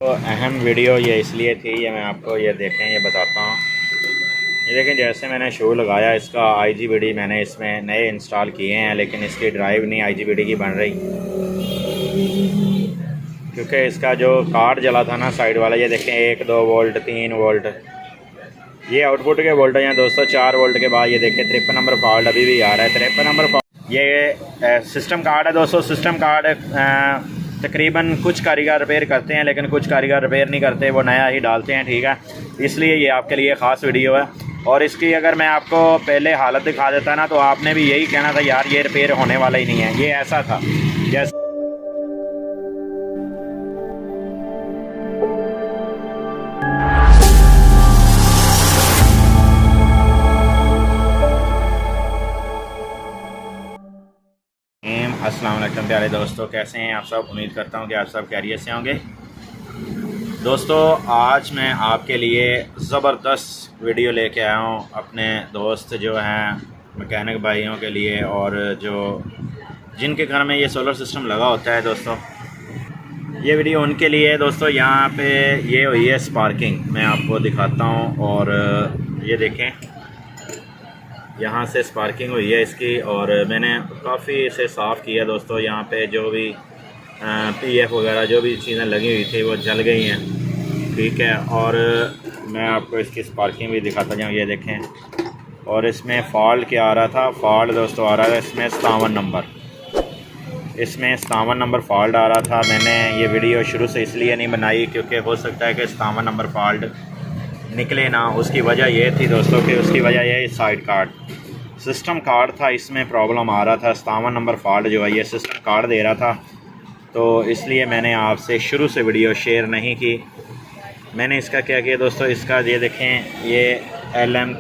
तो अहम वीडियो ये इसलिए थी, ये मैं आपको ये देखें ये बताता हूँ। ये देखें, जैसे मैंने शो लगाया इसका IGBD मैंने इसमें नए इंस्टॉल किए हैं, लेकिन इसकी ड्राइव नहीं IGBD की बन रही, क्योंकि इसका जो कार्ड जला था ना साइड वाला, ये देखें 1-2 वोल्ट 3 वोल्ट ये आउटपुट के वोल्टेज हैं दोस्तों। 4 वोल्ट के बाद ये देखें 53 नंबर फॉल्ट अभी भी आ रहा है। 53 नंबर फॉल्ट ये सिस्टम कार्ड है दोस्तों। सिस्टम कार्ड तकरीबन कुछ कारीगर रिपेयर करते हैं, लेकिन कुछ कारीगर रिपेयर नहीं करते, वो नया ही डालते हैं। ठीक है, इसलिए ये आपके लिए ख़ास वीडियो है। और इसकी अगर मैं आपको पहले हालत दिखा देता ना, तो आपने भी यही कहना था यार ये रिपेयर होने वाला ही नहीं है। ये ऐसा था जैसे अस्सलाम वालेकुम प्यारे दोस्तों, कैसे हैं आप सब। उम्मीद करता हूं कि आप सब खैरियत से होंगे। दोस्तों आज मैं आपके लिए ज़बरदस्त वीडियो लेके आया हूं अपने दोस्त जो हैं मैकेनिक भाइयों के लिए, और जो जिनके घर में ये सोलर सिस्टम लगा होता है दोस्तों, ये वीडियो उनके लिए है दोस्तों। यहाँ पे ये हुई है स्पार्किंग, मैं आपको दिखाता हूँ। और ये देखें, यहाँ से स्पार्किंग हुई है इसकी, और मैंने काफ़ी इसे साफ़ किया दोस्तों। यहाँ पे जो भी PF वगैरह जो भी चीज़ें लगी हुई थी वो जल गई हैं। ठीक है, और मैं आपको इसकी स्पार्किंग भी दिखाता जाऊँ। ये देखें, और इसमें फ़ॉल्ट क्या आ रहा था, फ़ॉल्ट दोस्तों आ रहा था इसमें 57 नंबर, इसमें 57 नंबर फ़ॉल्ट आ रहा था। मैंने ये वीडियो शुरू से इसलिए नहीं बनाई क्योंकि हो सकता है कि 57 नंबर फ़ॉल्ट निकले ना। उसकी वजह ये थी दोस्तों कि उसकी वजह ये साइड कार्ड सिस्टम कार्ड था, इसमें प्रॉब्लम आ रहा था। 57 नंबर फॉल्ट जो है ये सिस्टम कार्ड दे रहा था, तो इसलिए मैंने आपसे शुरू से वीडियो शेयर नहीं की। मैंने इसका क्या किया दोस्तों, इसका ये देखें, ये LM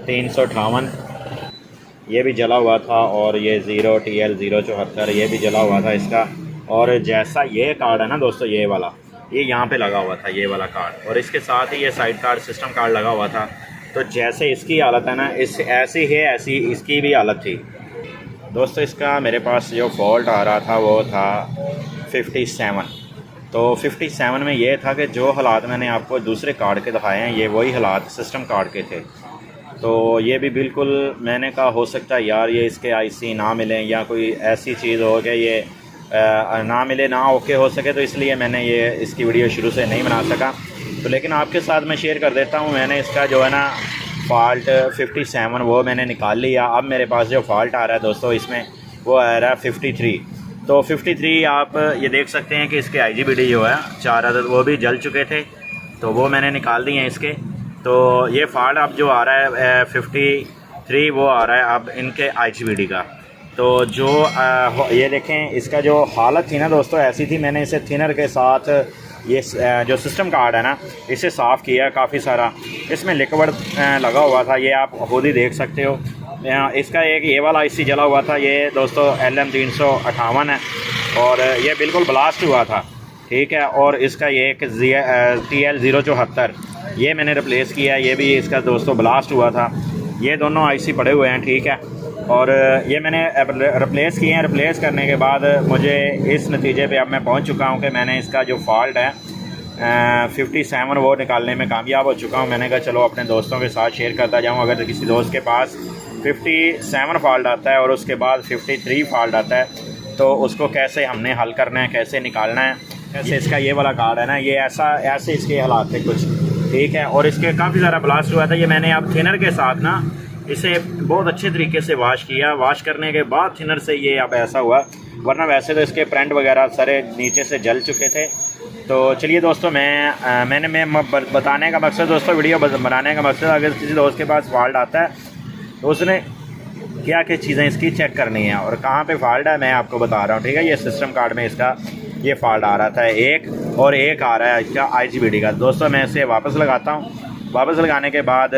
358 ये भी जला हुआ था, और ये 0 TL 074 ये भी जला हुआ था इसका। और जैसा ये कार्ड है ना दोस्तों, ये वाला ये यहाँ पे लगा हुआ था, ये वाला कार्ड, और इसके साथ ही ये साइड कार्ड सिस्टम कार्ड लगा हुआ था। तो जैसे इसकी हालत है ना, इस ऐसी है ऐसी इसकी भी हालत थी दोस्तों। इसका मेरे पास जो फॉल्ट आ रहा था वो था 57। तो 57 में ये था कि जो हालात मैंने आपको दूसरे कार्ड के दिखाए हैं, ये वही हालात सिस्टम कार्ड के थे। तो ये भी बिल्कुल मैंने कहा हो सकता है यार ये इसके IC ना मिलें, या कोई ऐसी चीज़ हो कि ये ना मिले, ना ओके हो सके, तो इसलिए मैंने ये इसकी वीडियो शुरू से नहीं बना सका। तो लेकिन आपके साथ मैं शेयर कर देता हूँ। मैंने इसका जो है ना फ़ॉल्ट 57 वो मैंने निकाल लिया। अब मेरे पास जो फ़ॉल्ट आ रहा है दोस्तों, इसमें वो आ रहा है 53। तो 53 आप ये देख सकते हैं कि इसके IGBD जो है 4 अदद वो भी जल चुके थे, तो वो मैंने निकाल दिए हैं इसके। तो ये फ़ॉल्ट अब जो आ रहा है 53 वो आ रहा है अब इनके IGBD का। तो जो ये देखें, इसका जो हालत थी ना दोस्तों ऐसी थी, मैंने इसे थिनर के साथ ये जो सिस्टम कार्ड है ना इसे साफ़ किया काफ़ी सारा। इसमें लिक्विड लगा हुआ था, ये आप खुद ही देख सकते हो। इसका एक ये वाला IC जला हुआ था, ये दोस्तों LM 358 है, और ये बिल्कुल ब्लास्ट हुआ था। ठीक है, और इसका ये एक TL 074 ये मैंने रिप्लेस किया, ये भी इसका दोस्तों ब्लास्ट हुआ था। ये दोनों IC पड़े हुए हैं। ठीक है, और ये मैंने रिप्लेस किए हैं। रिप्लेस करने के बाद मुझे इस नतीजे पे अब मैं पहुंच चुका हूं कि मैंने इसका जो फॉल्ट है 57 वो निकालने में कामयाब हो चुका हूं। मैंने कहा चलो अपने दोस्तों के साथ शेयर करता जाऊं। अगर किसी दोस्त के पास 57 फॉल्ट आता है और उसके बाद 53 फॉल्ट आता है, तो उसको कैसे हमने हल करना है, कैसे निकालना है। कैसे इसका ये वाला कार्ड है ना, ये ऐसे इसके हालात थे कुछ। ठीक है, और इसके काफ़ी ज़्यादा ब्लास्ट हुआ था। ये मैंने अब थिनर के साथ ना इसे बहुत अच्छे तरीके से वॉश किया। वॉश करने के बाद थिनर से ये अब ऐसा हुआ, वरना वैसे तो इसके प्रिंट वगैरह सारे नीचे से जल चुके थे। तो चलिए दोस्तों, मैंने बताने का मकसद दोस्तों, वीडियो बनाने का मकसद, अगर किसी दोस्त के पास फॉल्ट आता है तो उसने क्या क्या चीज़ें इसकी चेक करनी है और कहाँ पे फॉल्ट है मैं आपको बता रहा हूँ। ठीक है, ये सिस्टम कार्ड में इसका ये फॉल्ट आ रहा था एक, और एक आ रहा है इसका IGBD का। दोस्तों मैं इसे वापस लगाता हूँ। वापस लगाने के बाद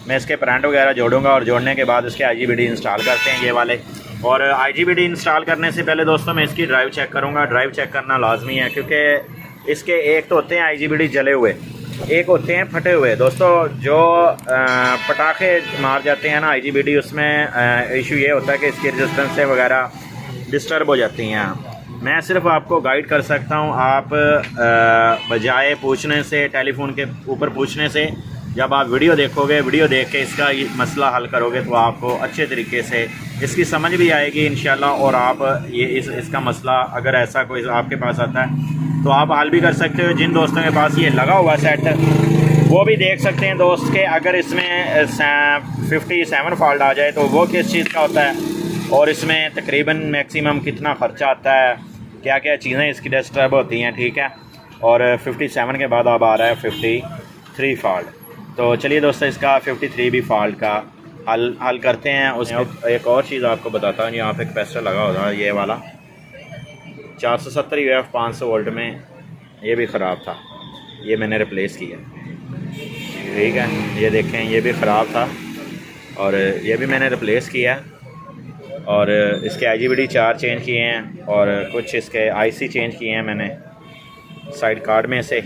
मैं इसके प्रिंट वगैरह जोड़ूंगा, और जोड़ने के बाद इसके IGBD इंस्टॉल करते हैं ये वाले। और IGBD इंस्टॉल करने से पहले दोस्तों मैं इसकी ड्राइव चेक करूंगा। ड्राइव चेक करना लाजमी है, क्योंकि इसके एक तो होते हैं IGBD जले हुए, एक होते हैं फटे हुए। दोस्तों जो पटाखे मार जाते हैं ना IGBD, उसमें इशू ये होता है कि इसकी रेजिस्टेंस वगैरह डिस्टर्ब हो जाती हैं। मैं सिर्फ आपको गाइड कर सकता हूँ। आप बजाय पूछने से, टेलीफोन के ऊपर पूछने से, जब आप वीडियो देखोगे, वीडियो देख के इसका मसला हल करोगे तो आपको अच्छे तरीके से इसकी समझ भी आएगी इंशाल्लाह। और आप ये इसका मसला अगर ऐसा कोई आपके पास आता है तो आप हल भी कर सकते हो। जिन दोस्तों के पास ये लगा हुआ सेट, वो भी देख सकते हैं दोस्त के अगर इसमें 57 फॉल्ट आ जाए तो वो किस चीज़ का होता है और इसमें तकरीबन मैक्सिमम कितना ख़र्चा आता है, क्या क्या चीज़ें इसकी डिस्टर्ब होती हैं, ठीक है। और 57 के बाद अब आ रहा है 53 फॉल्ट। तो चलिए दोस्तों, इसका 53 भी फॉल्ट का हल करते हैं। उसमें एक और चीज़ आपको बताता हूँ, यहाँ पे कैपेसिटर लगा होता है ये वाला 470 UF 500 वोल्ट में, ये भी ख़राब था, ये मैंने रिप्लेस किया, ठीक है। ये देखें, ये भी ख़राब था और ये भी मैंने रिप्लेस किया। और इसके IGBT 4 चेंज किए हैं और कुछ इसके IC चेंज किए हैं मैंने साइड कार्ड में से।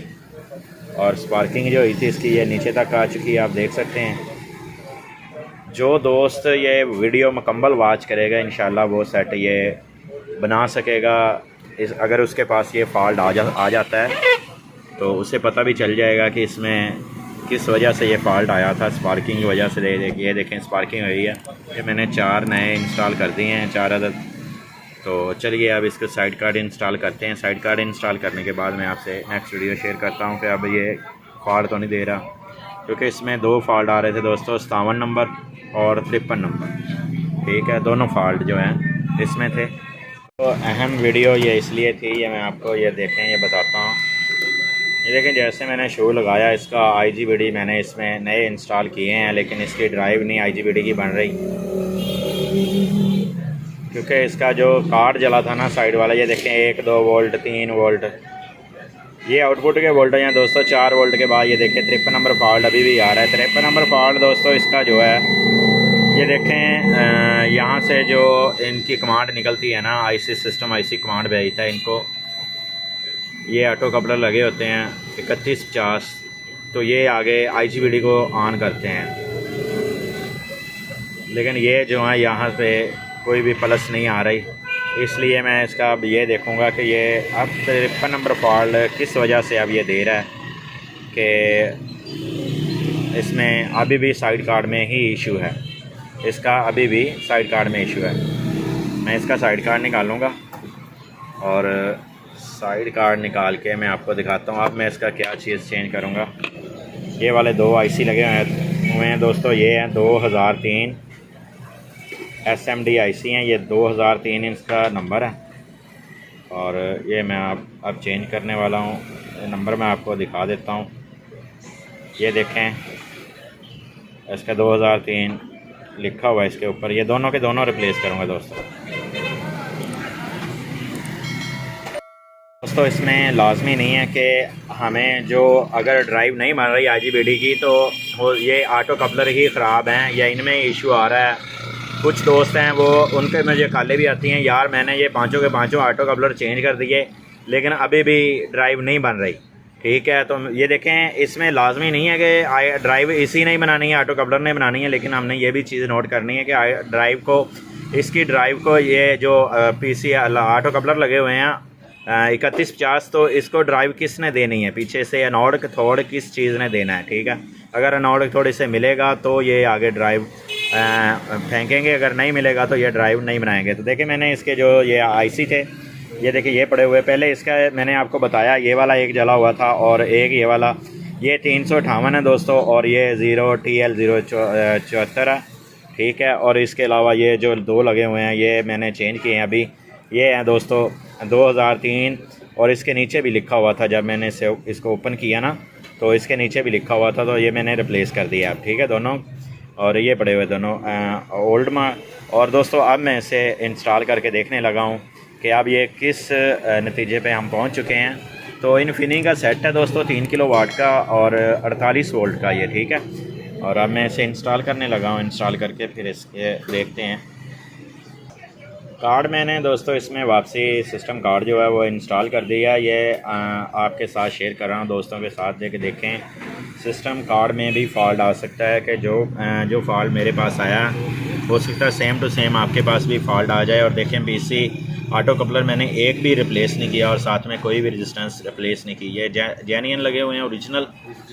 और स्पार्किंग जो हुई थी इसकी, ये नीचे तक आ चुकी है, आप देख सकते हैं। जो दोस्त ये वीडियो मुकम्मल वॉच करेगा इंशाल्लाह वो सेट ये बना सकेगा। अगर उसके पास ये फॉल्ट आ जाता है तो उसे पता भी चल जाएगा कि इसमें किस वजह से ये फॉल्ट आया था। स्पार्किंग की वजह से ये देखें स्पार्किंग हुई है। ये मैंने 4 नए इंस्टॉल कर दिए हैं, 4 अदद। तो चलिए अब इसको साइड कार्ड इंस्टॉल करते हैं। साइड कार्ड इंस्टॉल करने के बाद मैं आपसे नेक्स्ट वीडियो शेयर करता हूँ कि अब ये फॉल्ट तो नहीं दे रहा, क्योंकि इसमें 2 फॉल्ट आ रहे थे दोस्तों, 57 नंबर और 53 नंबर, ठीक है। दोनों फॉल्ट जो हैं इसमें थे। तो अहम वीडियो ये इसलिए थी, ये मैं आपको ये देखें, ये बताता हूँ। ये देखें, जैसे मैंने शो लगाया, इसका IGBT मैंने इसमें नए इंस्टॉल किए हैं, लेकिन इसकी ड्राइव नहीं IGBT की बन रही, क्योंकि इसका जो कार्ड जला था ना साइड वाला, ये देखें 1, 2 वोल्ट, 3 वोल्ट, ये आउटपुट के वोल्टेज हैं दोस्तों। 4 वोल्ट के बाद ये देखें 53 नंबर फॉल्ट अभी भी आ रहा है। 53 नंबर फॉल्ट दोस्तों इसका जो है, ये देखें यहाँ से जो इनकी कमांड निकलती है ना, IC सिस्टम IC कमांड भेजता है इनको। ये ऑटो कपलर लगे होते हैं 3150, तो ये आगे IGBT को ऑन करते हैं। लेकिन ये जो है यहाँ पे कोई भी प्लस नहीं आ रही, इसलिए मैं इसका अब ये देखूँगा कि ये अब 53 नंबर फॉल्ट किस वजह से अब ये दे रहा है कि इसमें अभी भी साइड कार्ड में ही इशू है। इसका अभी भी साइड कार्ड में इशू है। मैं इसका साइड कार्ड निकालूँगा और साइड कार्ड निकाल के मैं आपको दिखाता हूँ। अब मैं इसका क्या चीज़ चेंज करूँगा। ये वाले 2 IC लगे हुए हैं दोस्तों, ये हैं 2003 SMD IC हैं, ये 2003 इसका नंबर है। और ये मैं अब चेंज करने वाला हूँ। नंबर मैं आपको दिखा देता हूँ, ये देखें इसका 2003 लिखा हुआ है इसके ऊपर। ये दोनों के दोनों रिप्लेस करूँगा दोस्तों। इसमें लाजमी नहीं है कि हमें जो अगर ड्राइव नहीं बन रही IGBT की तो वो ये ऑटो कपलर ही ख़राब हैं या इनमें इशू आ रहा है। कुछ दोस्त हैं वो उनके मुझे कॉलें भी आती हैं, यार मैंने ये पाँचों के पाँचों ऑटो कपलर चेंज कर दिए लेकिन अभी भी ड्राइव नहीं बन रही, ठीक है। तो ये देखें, इसमें लाजमी नहीं है कि ड्राइव इसी नहीं बनानी है, ऑटो कपलर नहीं बनानी है, लेकिन हमने ये भी चीज़ नोट करनी है कि ड्राइव को, इसकी ड्राइव को, ये जो PC ऑटो कपलर लगे हुए हैं 3150, तो इसको ड्राइव किसने देनी है, पीछे से एनोड थोड़ किस चीज़ ने देना है, ठीक है। अगर एनोड थोड़े से मिलेगा तो ये आगे ड्राइव फेंकेंगे, अगर नहीं मिलेगा तो ये ड्राइव नहीं बनाएंगे। तो देखिए मैंने इसके जो ये IC थे, ये देखिए ये पड़े हुए, पहले इसका मैंने आपको बताया ये वाला एक जला हुआ था और एक ये वाला, ये 358 है दोस्तों और ये 0TL074 है, ठीक है। और इसके अलावा ये जो 2 लगे हुए हैं ये मैंने चेंज किए हैं अभी, ये हैं दोस्तों 2003 और इसके नीचे भी लिखा हुआ था जब मैंने इसको ओपन किया ना, तो इसके नीचे भी लिखा हुआ था, तो ये मैंने रिप्लेस कर दिया अब, ठीक है दोनों। और ये पड़े हुए दोनों ओल्ड में। और दोस्तों अब मैं इसे इंस्टॉल करके देखने लगा हूँ कि अब ये किस नतीजे पे हम पहुँच चुके हैं। तो इन्फिनी का सेट है दोस्तों 3 किलोवाट का और 48 वोल्ट का ये, ठीक है। और अब मैं इसे इंस्टॉल करने लगा हूँ, इंस्टॉल करके फिर इसके देखते हैं। कार्ड मैंने दोस्तों इसमें वापसी सिस्टम कार्ड जो है वो इंस्टॉल कर दिया। ये आपके साथ शेयर कर रहा हूँ दोस्तों के साथ, देखें सिस्टम कार्ड में भी फॉल्ट आ सकता है कि जो फॉल्ट मेरे पास आया हो सकता है सेम टू सेम आपके पास भी फॉल्ट आ जाए। और देखें PC ऑटो कपलर मैंने एक भी रिप्लेस नहीं किया और साथ में कोई भी रेजिस्टेंस रिप्लेस नहीं की। ये जेन्युइन लगे हुए हैं, ओरिजिनल,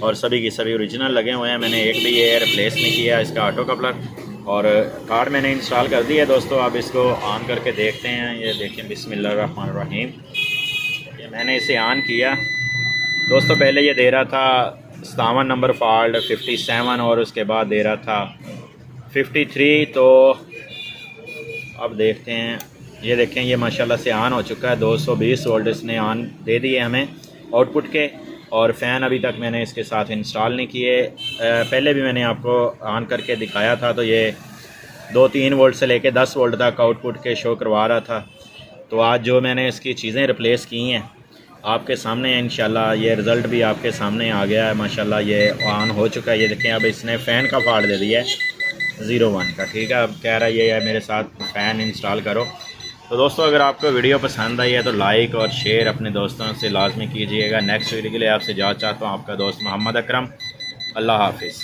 और सभी की सभी ओरिजिनल लगे हुए हैं। मैंने एक भी ये रिप्लेस नहीं किया इसका ऑटो कपलर। और कार्ड मैंने इंस्टॉल कर दिया है दोस्तों। आप इसको ऑन करके देखते हैं। ये देखें, बिस्मिल्लाहिर्रहमानिर्रहीम। ये मैंने इसे ऑन किया दोस्तों। पहले ये दे रहा था 57 नंबर फॉल्ट, 57, और उसके बाद दे रहा था 53। तो अब देखते हैं। ये देखें, ये माशाल्लाह से ऑन हो चुका है। 220 वोल्ट इसने ऑन दे दिए हमें आउटपुट के। और फ़ैन अभी तक मैंने इसके साथ इंस्टॉल नहीं किए। पहले भी मैंने आपको ऑन करके दिखाया था, तो ये 2-3 वोल्ट से लेके 10 वोल्ट तक आउटपुट के शो करवा रहा था। तो आज जो मैंने इसकी चीज़ें रिप्लेस की हैं आपके सामने है इंशाल्लाह। ये रिज़ल्ट भी आपके सामने आ गया है माशाल्लाह। ये ऑन हो चुका है। ये देखें, अब इसने फ़ैन का फॉल्ट दे दिया है 01 का। ठीक है, अब कह रहा है ये मेरे साथ फ़ैन इंस्टॉल करो। तो दोस्तों, अगर आपको वीडियो पसंद आई है तो लाइक और शेयर अपने दोस्तों से लाजमी कीजिएगा। नेक्स्ट वीडियो के लिए आपसे इजाज़त चाहता हूँ। आपका दोस्त मोहम्मद अकरम। अल्लाह हाफिज़।